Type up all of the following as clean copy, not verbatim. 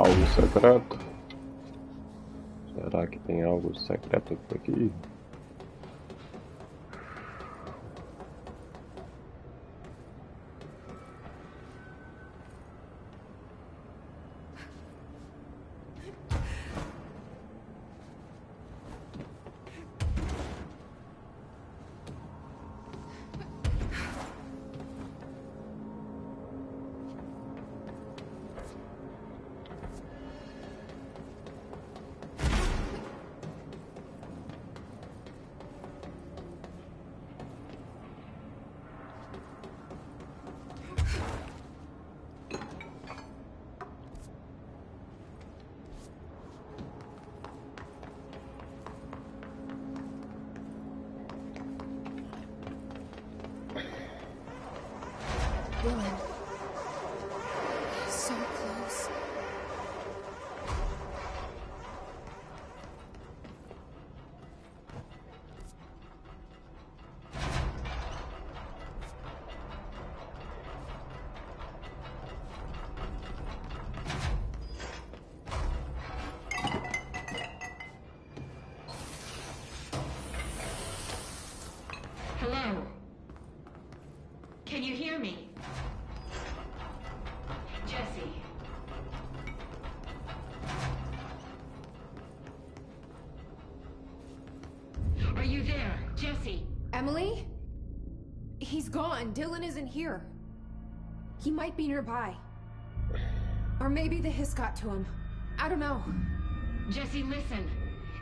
Algo secreto? Será que tem algo secreto por aqui? Dylan. So close. Hello? Can you hear me? Jesse. Are you there? Jesse? Emily? He's gone. Dylan isn't here. He might be nearby. Or maybe the hiss got to him. I don't know. Jesse, listen.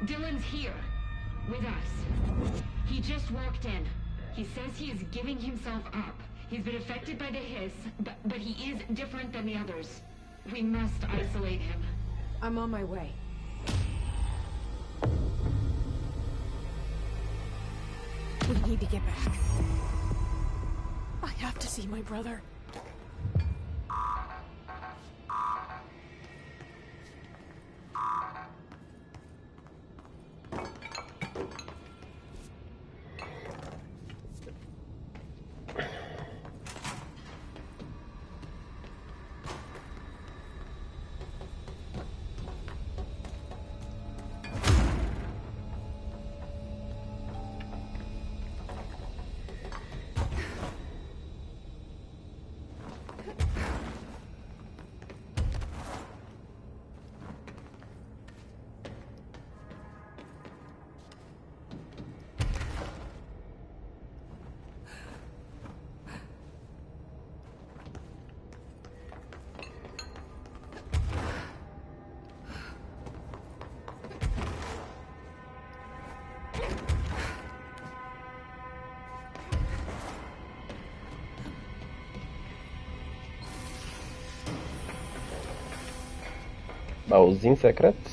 Dylan's here. With us. He just walked in. He says he is giving himself up. He's been affected by the hiss, but he is different than the others. We must isolate him. I'm on my way. We need to get back. I have to see my brother. Baúzinhos secretos?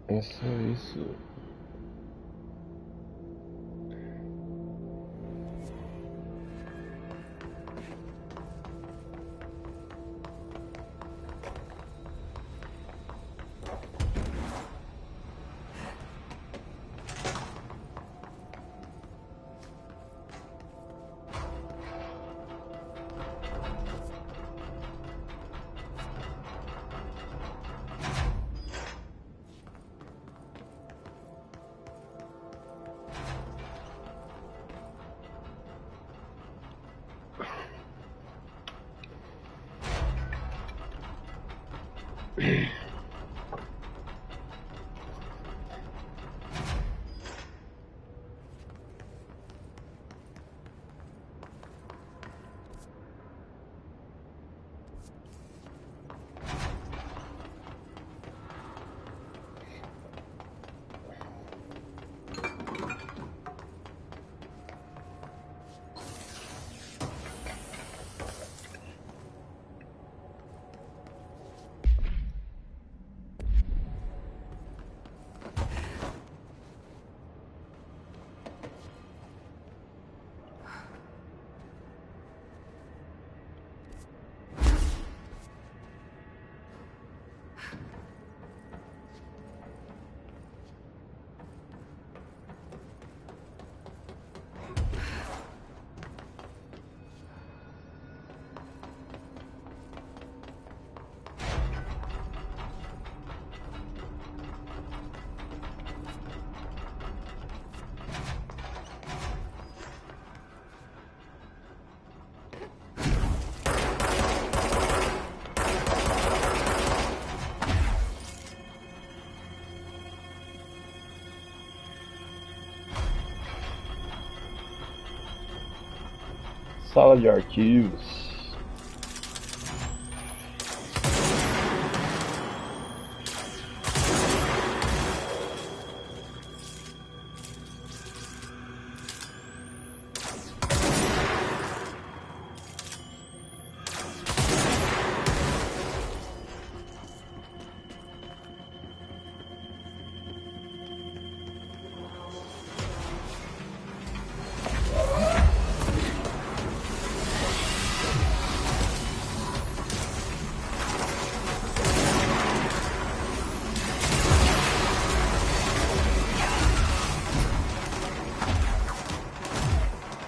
É só isso. Sala de arquivos.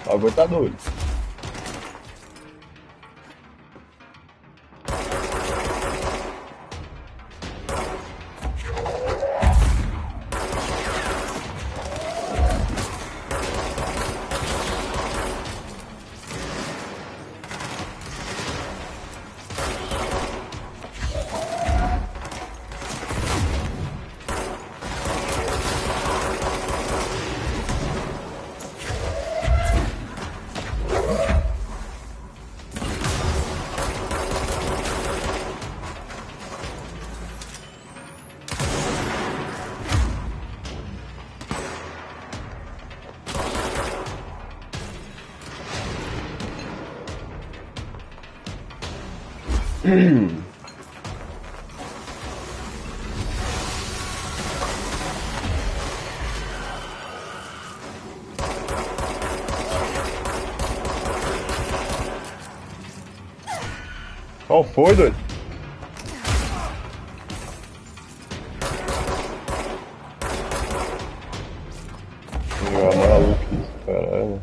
O bagulho tá doido. Qual foi, doido? Maluco isso, caralho.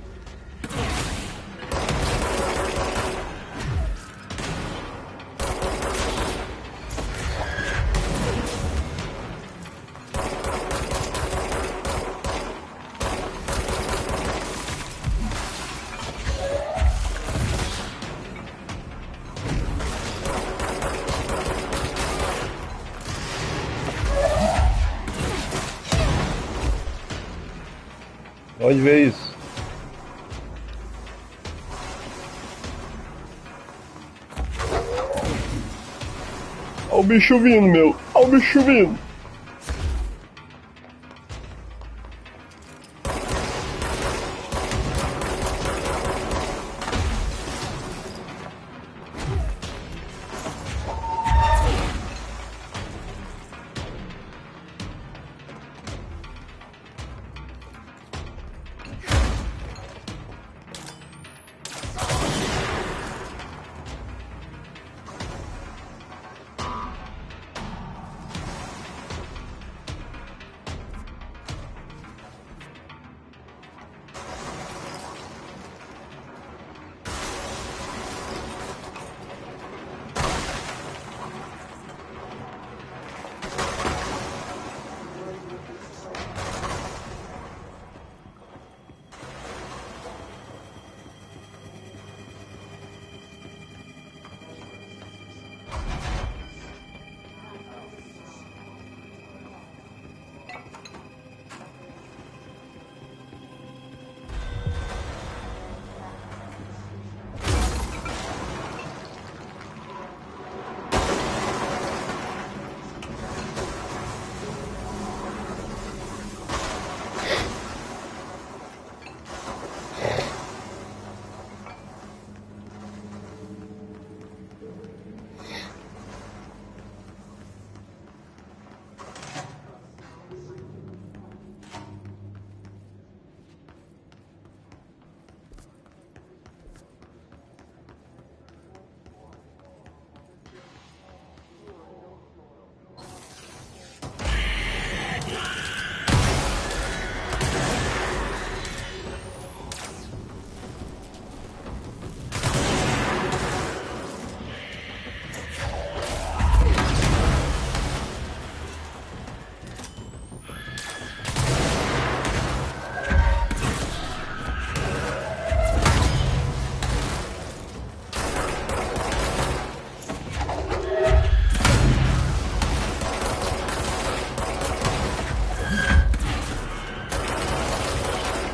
Onde vê isso? Olha o bicho vindo, meu. Olha o bicho vindo.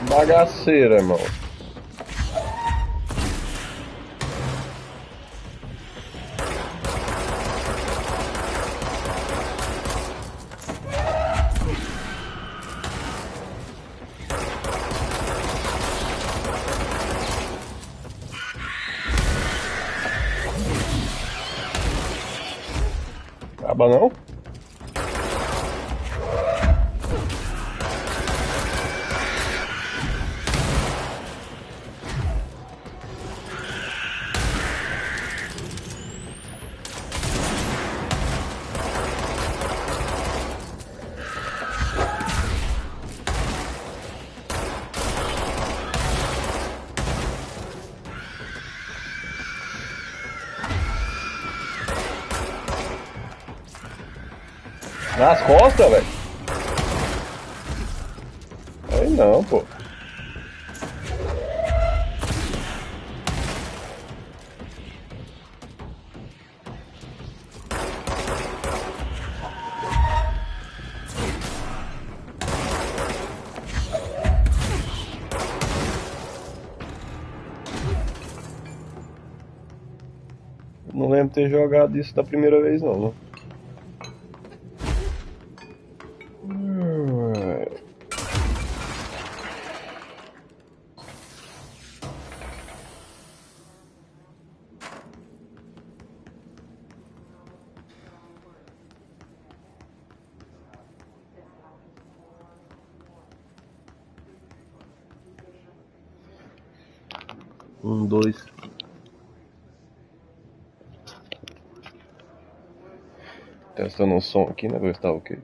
Bagaceira, irmão. Acaba não? Nas costas, velho. Aí não, pô. Não lembro de ter jogado isso da primeira vez, não, né? Dois. Testando o som aqui, né? Ver se tá ok.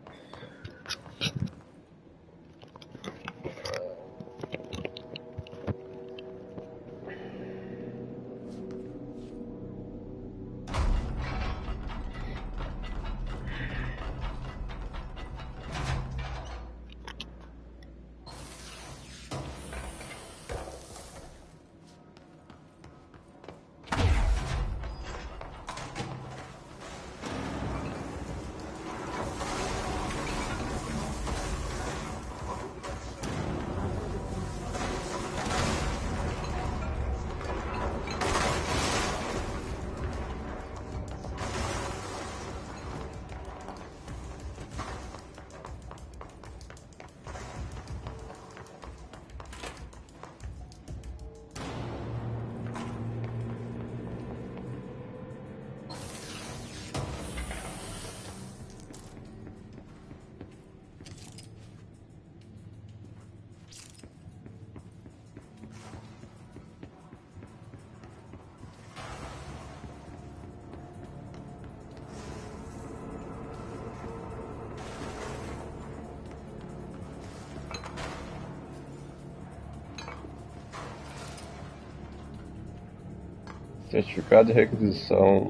Certificado de requisição.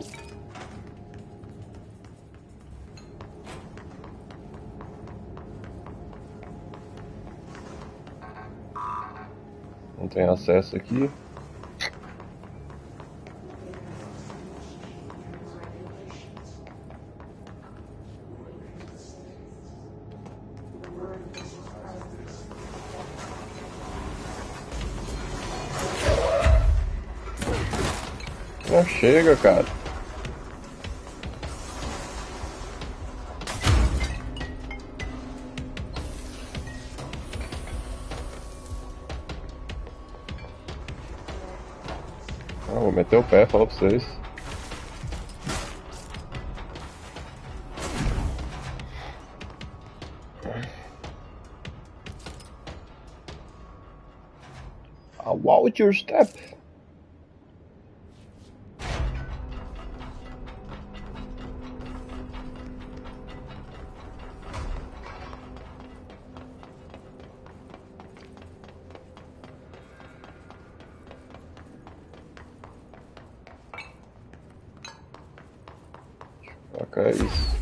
Não tem acesso aqui. Não chega, cara. Ah, vou meter o pé, falar pra vocês. Watch your step. Ok, isso.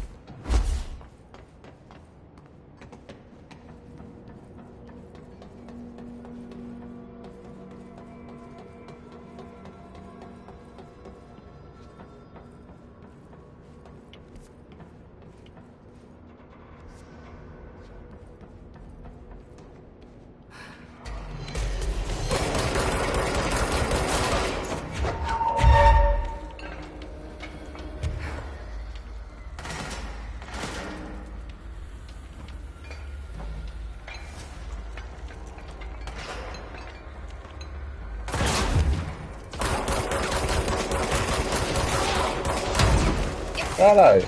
Caralho.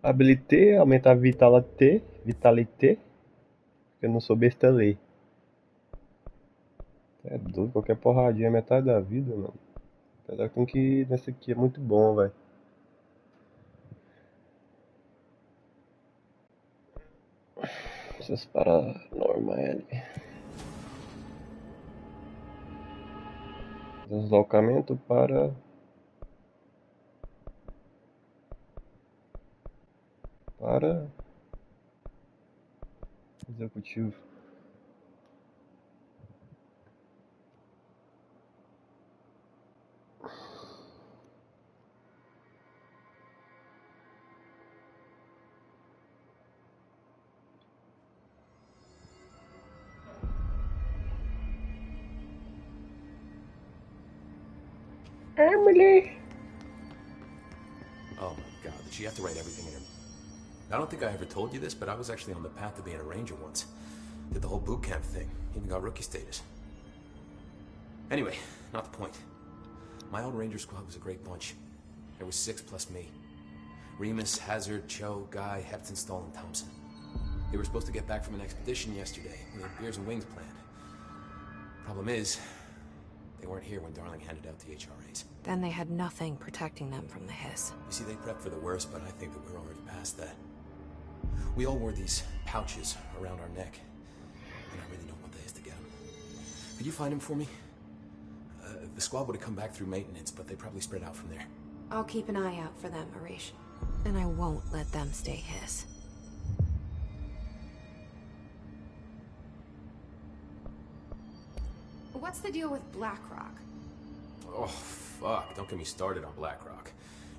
Habilité, aumentar a vitalité. Vitalité. Porque eu não sou besta ler. É doido, qualquer porradinha é metade da vida, mano. Apesar que tem que. Nesse aqui é muito bom, velho. Essas paranormais. Deslocamento para executivo. Emily! Oh my god, did she have to write everything in her... I don't think I ever told you this, but I was actually on the path to being a ranger once. Did the whole boot camp thing. Even got rookie status. Anyway, not the point. My old ranger squad was a great bunch. There was 6 plus me. Remus, Hazard, Cho, Guy, Hepton, Stoll, and Thompson. They were supposed to get back from an expedition yesterday. We had beers and wings planned. Problem is, they weren't here when Darling handed out the HRAs. Then they had nothing protecting them from the hiss. You see, they prepped for the worst, but I think that we're already past that. We all wore these pouches around our neck. And I really don't want the hiss to get them. Could you find him for me? The squad would have come back through maintenance, but they probably spread out from there. I'll keep an eye out for them, Arish. And I won't let them stay hiss. What's the deal with Blackrock? Oh, fuck. Don't get me started on BlackRock.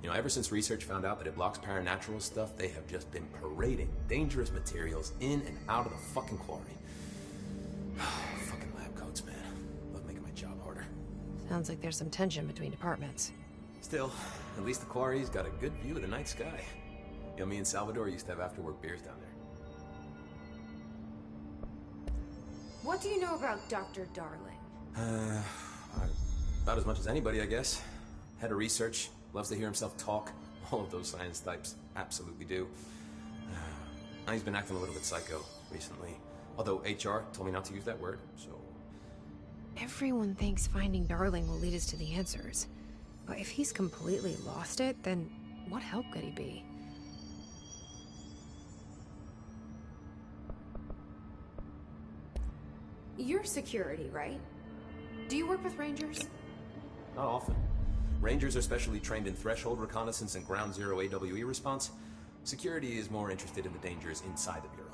You know, ever since research found out that it blocks paranatural stuff, they have just been parading dangerous materials in and out of the fucking quarry. Fucking lab coats, man. Love making my job harder. Sounds like there's some tension between departments. Still, at least the quarry's got a good view of the night sky. You know, me and Salvador used to have after-work beers down there. What do you know about Dr. Darling? About as much as anybody, I guess. Head of research, loves to hear himself talk. All of those science types absolutely do. He's been acting a little bit psycho recently. Although HR told me not to use that word, so... Everyone thinks finding Darling will lead us to the answers. But if he's completely lost it, then what help could he be? You're security, right? Do you work with Rangers? Not often. Rangers are specially trained in threshold reconnaissance and ground zero AWE response. Security is more interested in the dangers inside the Bureau.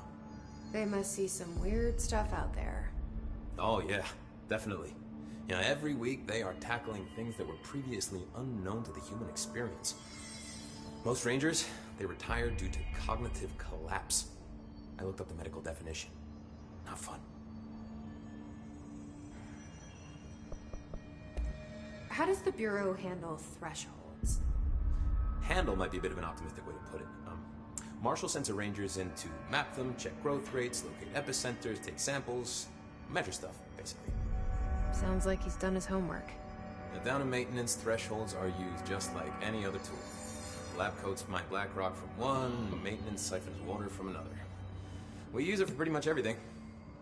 They must see some weird stuff out there. Oh yeah, definitely. You know, every week they are tackling things that were previously unknown to the human experience. Most Rangers, they retire due to cognitive collapse. I looked up the medical definition. Not fun. How does the Bureau handle thresholds? Handle might be a bit of an optimistic way to put it. Marshall sends her Rangers in to map them, check growth rates, locate epicenters, take samples, measure stuff, basically. Sounds like he's done his homework. Now, down in maintenance, thresholds are used just like any other tool. Lab coats my BlackRock from one, maintenance siphons water from another. We use it for pretty much everything,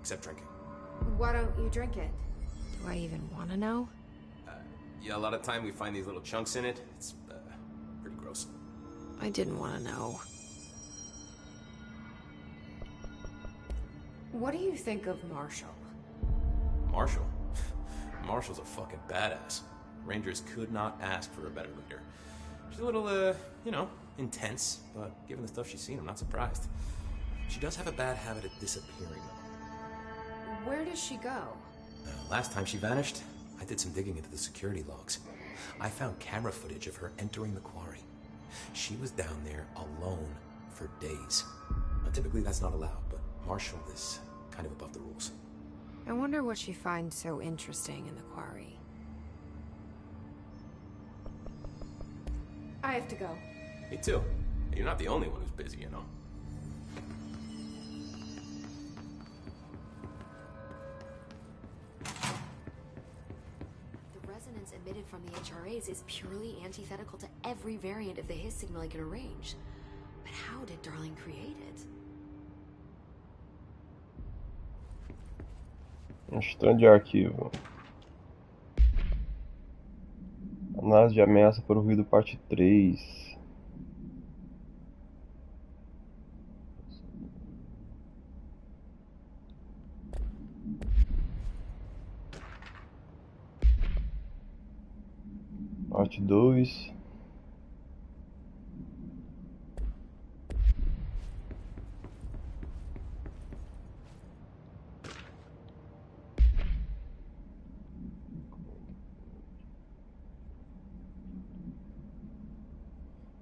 except drinking. Why don't you drink it? Do I even want to know? Yeah, a lot of time we find these little chunks in it. It's pretty gross. I didn't want to know. What do you think of Marshall? Marshall? Marshall's a fucking badass. Rangers could not ask for a better leader. She's a little, you know, intense, but given the stuff she's seen, I'm not surprised. She does have a bad habit of disappearing. Where does she go? Last time she vanished, I did some digging into the security logs. I found camera footage of her entering the quarry. She was down there alone for days. Now, typically that's not allowed, but Marshall is kind of above the rules. I wonder what she finds so interesting in the quarry. I have to go. Me too. You're not the only one who's busy, you know. The resonance emitted from the HRAs is purely antithetical to every variant of the Hiss signal I can arrange. I But how did Darling create it? Estranho de arquivo. Análise de ameaça por ruído, parte 3. Parte 2.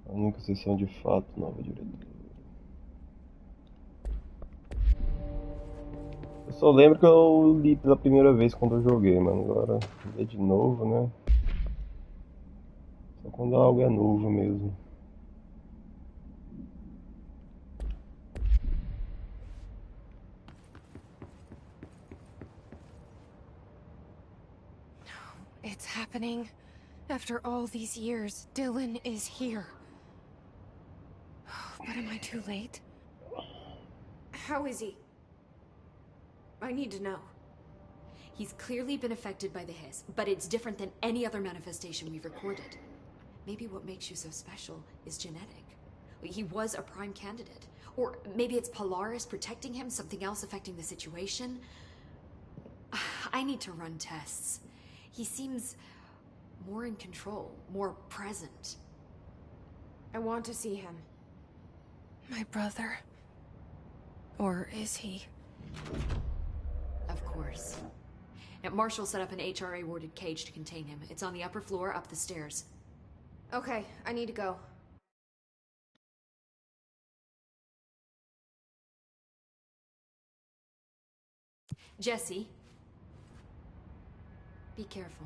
A única sessão de fato, nova diretora. Eu só lembro que eu li pela primeira vez quando eu joguei, mano. Agora, ler de novo, né? Só quando algo é novo mesmo. It's happening. After all these years, Dylan is here. But am I too late? How is he? I need to know. He's clearly been affected by the hiss, but it's different than any other manifestation we've recorded. Maybe what makes you so special is genetic. He was a prime candidate. Or maybe it's Polaris protecting him, something else affecting the situation. I need to run tests. He seems more in control, more present. I want to see him. My brother? Or is he? Of course. Now, Marshall set up an HRA-warded cage to contain him. It's on the upper floor, up the stairs. Okay, I need to go. Jesse. Be careful.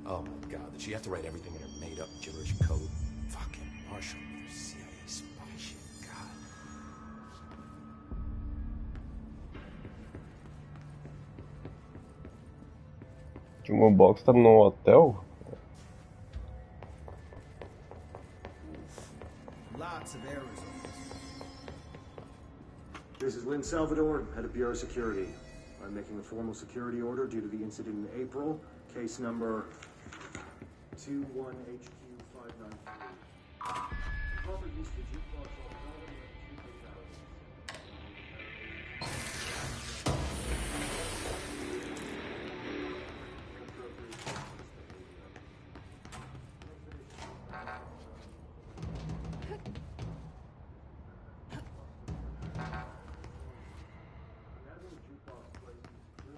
Oh my god, did she have to write everything in her made-up gibberish code? Fucking Marshall with her CIA spy shit, god. Jungle Box tá no hotel? Lots of errors on this. This is Lynn Salvador, head of Bureau Security. I'm making a formal security order due to the incident in April. Case number 21HQ593. Improper use of the jukebox while traveling with two fatalities.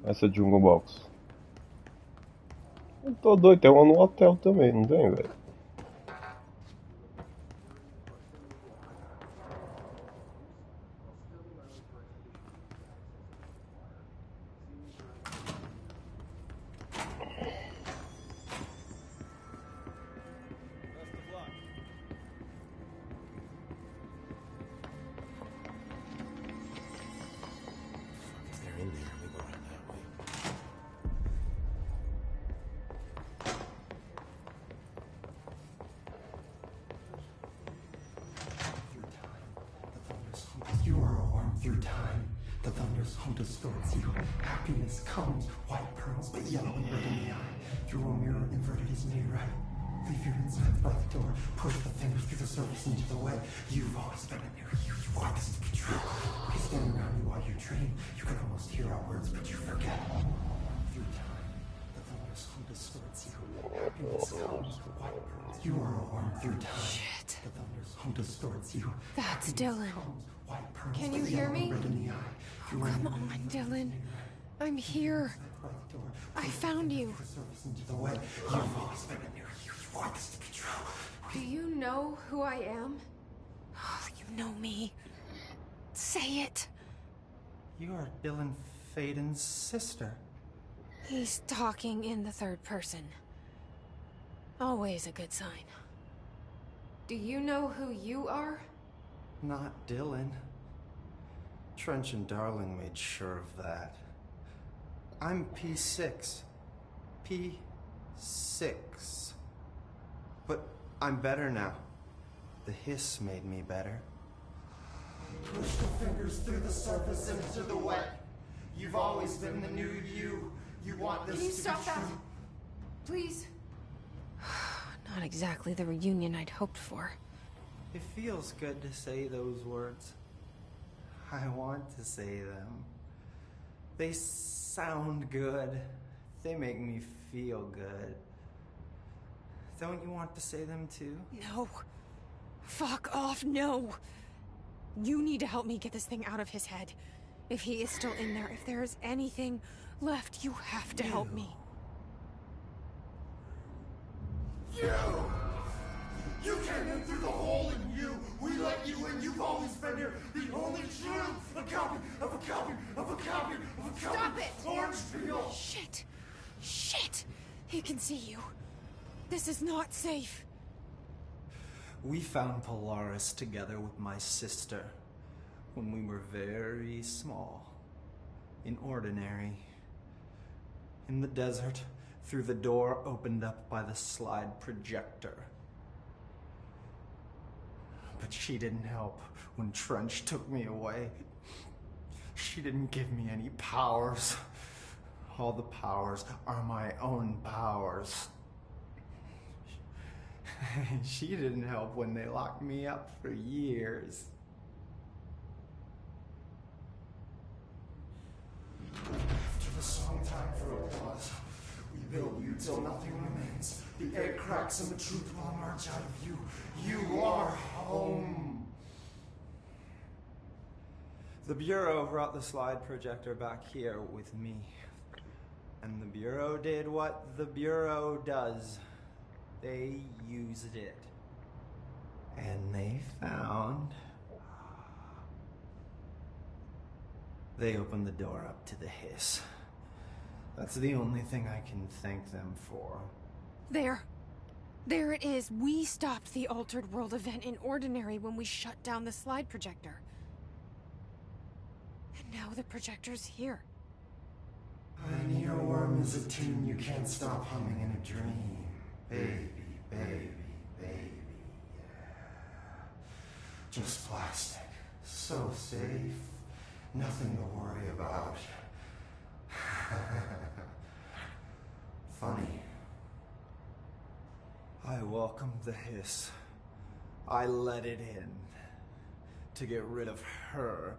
Essa Jungle Box. Eu tô doido, tem uma no hotel também, não tem, velho? If they're in there, we go around that way. You are a worm through time. The thunder's home distorts you. Happiness comes, white pearls, but yellow and red in the eye. Through a mirror inverted is made right. Leave your insides by the door. Push the fingers through the surface into the way. You've always been a mirror. You want this to be true. We stand around you while you dream. You can almost hear our words, but you forget. Through time, the thunder's home distorts you. Happiness comes, white pearls. You are a worm through time. Shit. The thunder's home distorts you. That's Happiness Dylan. comes, white pearls, Can but you hear yellow and me? red in the eye. Through a Come mirror on, inverted Dylan. is made right. I'm here. By the door. I found you. Push the surface into the way. You've always been a mirror. You want this to be true. Do you know who I am? Oh, you know me. Say it. You are Dylan Faden's sister. He's talking in the third person. Always a good sign. Do you know who you are? Not Dylan. Trench and Darling made sure of that. I'm P6. P6. But I'm better now. The hiss made me better. Push the fingers through the surface into the wet. You've always been the new you. You want this Can you to stop be that? true. Please. Not exactly the reunion I'd hoped for. It feels good to say those words. I want to say them. They sound good. They make me feel good. Don't you want to say them too? No. Fuck off, no. You need to help me get this thing out of his head. If he is still in there, if there is anything left, you have to help me. You came in through the hole in you. We let you in. You've always been here. The only truth. A copy of a copy of a copy of a copy. Stop it! Orange peel. Shit. Shit. He can see you. This is not safe. We found Polaris together with my sister when we were very small. In Ordinary. In the desert, through the door opened up by the slide projector. But she didn't help when Trench took me away. She didn't give me any powers. All the powers are my own powers. She didn't help when they locked me up for years. After the song time for applause, we build you till nothing remains. The egg cracks and the truth will emerge out of you. You are home. The Bureau brought the slide projector back here with me. And the Bureau did what the Bureau does. They used it. And they found... They opened the door up to the hiss. That's the only thing I can thank them for. There. There it is. We stopped the Altered World event in Ordinary when we shut down the slide projector. And now the projector's here. An earworm is a tune you can't stop humming in a dream. Baby, baby, baby, yeah. Just plastic. So safe. Nothing to worry about. Funny. I welcomed the hiss. I let it in. To get rid of her.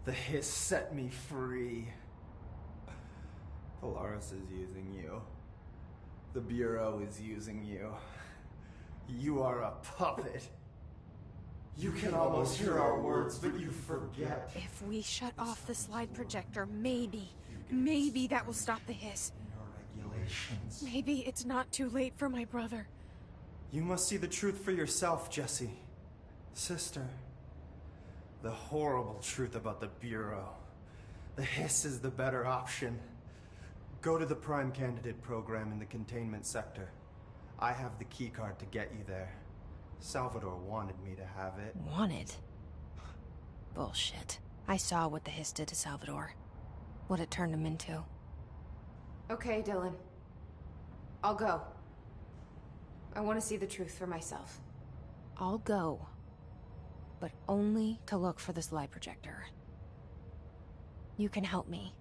The hiss set me free. Polaris is using you. The Bureau is using you. You are a puppet. You can almost hear our words, but you forget. If we shut off the slide projector, maybe that will stop the hiss. Your regulations. Maybe it's not too late for my brother. You must see the truth for yourself, Jesse. Sister. The horrible truth about the Bureau. The hiss is the better option. Go to the Prime Candidate program in the containment sector. I have the keycard to get you there. Salvador wanted me to have it. Wanted? Bullshit. I saw what the hiss did to Salvador. What it turned him into. Okay, Dylan. I'll go. I want to see the truth for myself. I'll go. But only to look for the slide projector. You can help me.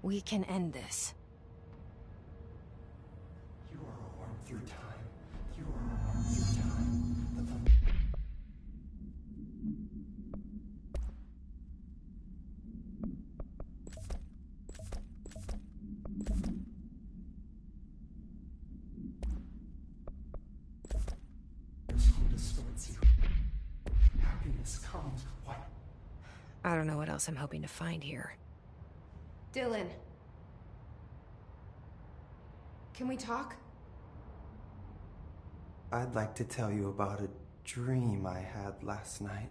We can end this. You are a worm through time. You are a worm through time. The thunder... Who distorts you. Happiness comes. What? I don't know what else I'm hoping to find here. Dylan. Can we talk? I'd like to tell you about a dream I had last night.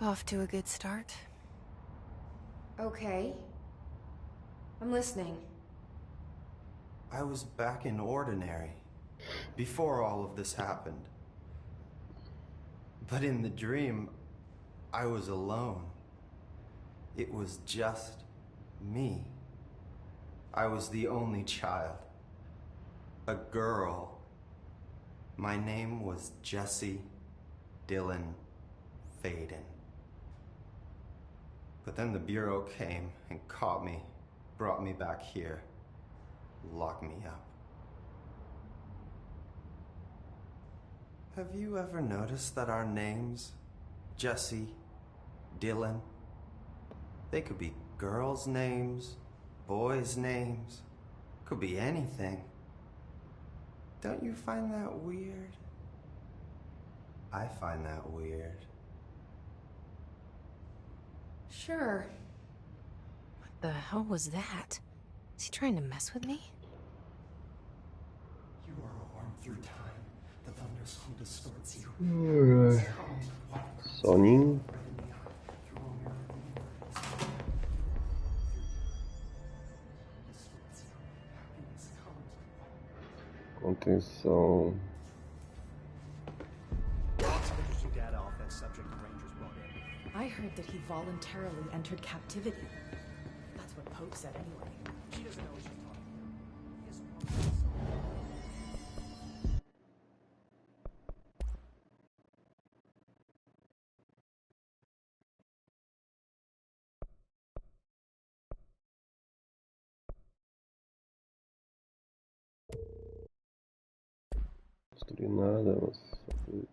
Off to a good start. Okay. I'm listening. I was back in Ordinary. Before all of this happened. But in the dream, I was alone. It was just me. I was the only child. A girl. My name was Jesse Dylan Faden. But then the Bureau came and caught me, brought me back here, locked me up. Have you ever noticed that our names, Jesse, Dylan, they could be girls' names, boys' names, could be anything. Don't you find that weird? I find that weird. Sure. What the hell was that? Is he trying to mess with me? You are warm through time. The thunderstorm distorts you. Alright. Soninho. Contenção. Data off that subject the Rangers brought in. I heard that he voluntarily entered captivity. That's what Pope said anyway. She doesn't know what she's talking about. Não construí nada, mas só foi.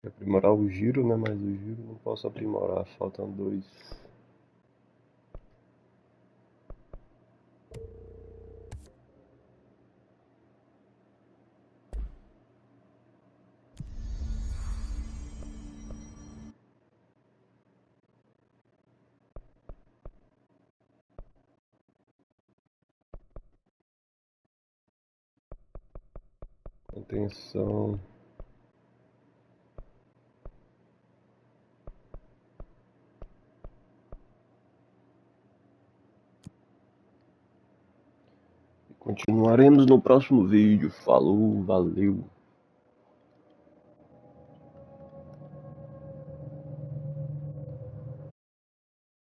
Aprimorar o giro, né? Mas o giro não posso aprimorar, faltam dois. Contenção. Continuaremos no próximo vídeo. Falou, valeu.